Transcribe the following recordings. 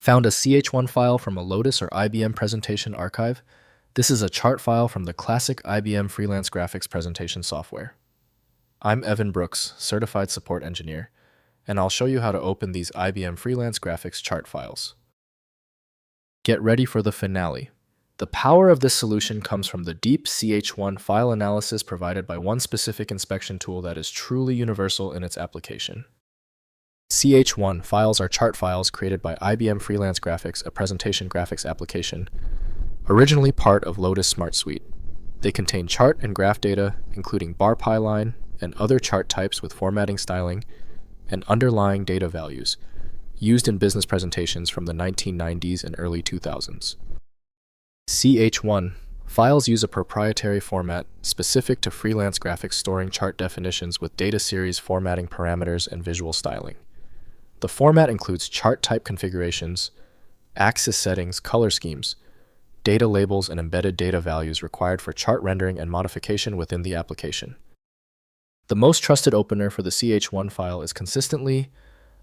Found a CH1 file from a Lotus or IBM presentation archive? This is a chart file from the classic IBM Freelance Graphics presentation software. I'm Evan Brooks, Certified Support Engineer, and I'll show you how to open these IBM Freelance Graphics chart files. Get ready for the finale. The power of this solution comes from the deep CH1 file analysis provided by one specific inspection tool that is truly universal in its application. CH1 files are chart files created by IBM Freelance Graphics, a presentation graphics application, originally part of Lotus SmartSuite. They contain chart and graph data, including bar line and other chart types with formatting styling and underlying data values, used in business presentations from the 1990s and early 2000s. CH1 files use a proprietary format specific to Freelance Graphics, storing chart definitions with data series formatting parameters and visual styling. The format includes chart type configurations, axis settings, color schemes, data labels, and embedded data values required for chart rendering and modification within the application. The most trusted opener for the CH1 file is consistently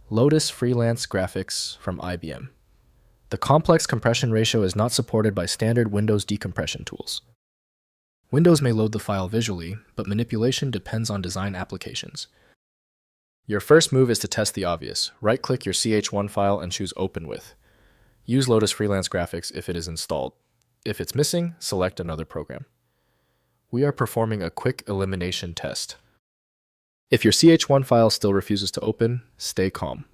Lotus Freelance Graphics from IBM. The complex compression ratio is not supported by standard Windows decompression tools. Windows may load the file visually, but manipulation depends on design applications. Your first move is to test the obvious. Right-click your CH1 file and choose Open With. Use Lotus Freelance Graphics if it is installed. If it's missing, select another program. We are performing a quick elimination test. If your CH1 file still refuses to open, stay calm.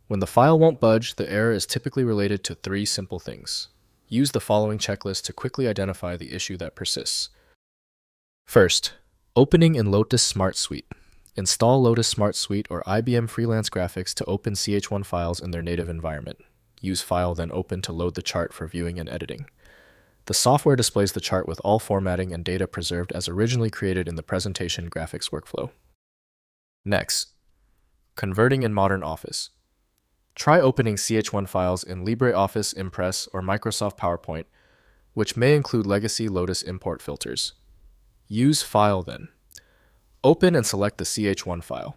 When the file won't budge, the error is typically related to three simple things. Use the following checklist to quickly identify the issue that persists. First, opening in Lotus SmartSuite. Install Lotus SmartSuite or IBM Freelance Graphics to open CH1 files in their native environment. Use File then Open to load the chart for viewing and editing. The software displays the chart with all formatting and data preserved as originally created in the presentation graphics workflow. Next, converting in Modern Office. Try opening CH1 files in LibreOffice Impress or Microsoft PowerPoint, which may include legacy Lotus import filters. Use File then. Open and select the CH1 file.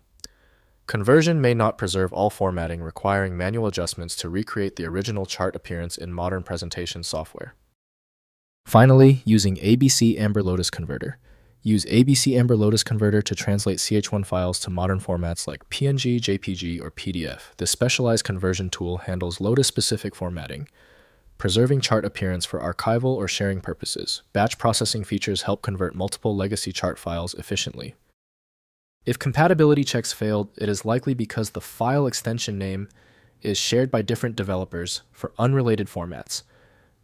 Conversion may not preserve all formatting, requiring manual adjustments to recreate the original chart appearance in modern presentation software. Finally, using ABC Amber Lotus Converter. Use ABC Amber Lotus Converter to translate CH1 files to modern formats like PNG, JPG, or PDF. This specialized conversion tool handles Lotus-specific formatting, preserving chart appearance for archival or sharing purposes. Batch processing features help convert multiple legacy chart files efficiently. If compatibility checks failed, it is likely because the file extension name is shared by different developers for unrelated formats,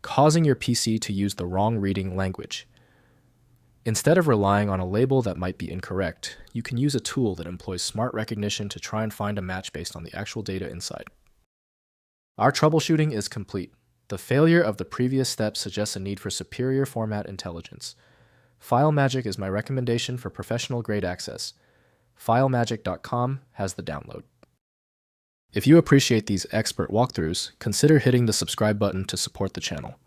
causing your PC to use the wrong reading language. Instead of relying on a label that might be incorrect, you can use a tool that employs smart recognition to try and find a match based on the actual data inside. Our troubleshooting is complete. The failure of the previous step suggests a need for superior format intelligence. FileMagick is my recommendation for professional-grade access. FileMagick.com has the download. If you appreciate these expert walkthroughs, consider hitting the subscribe button to support the channel.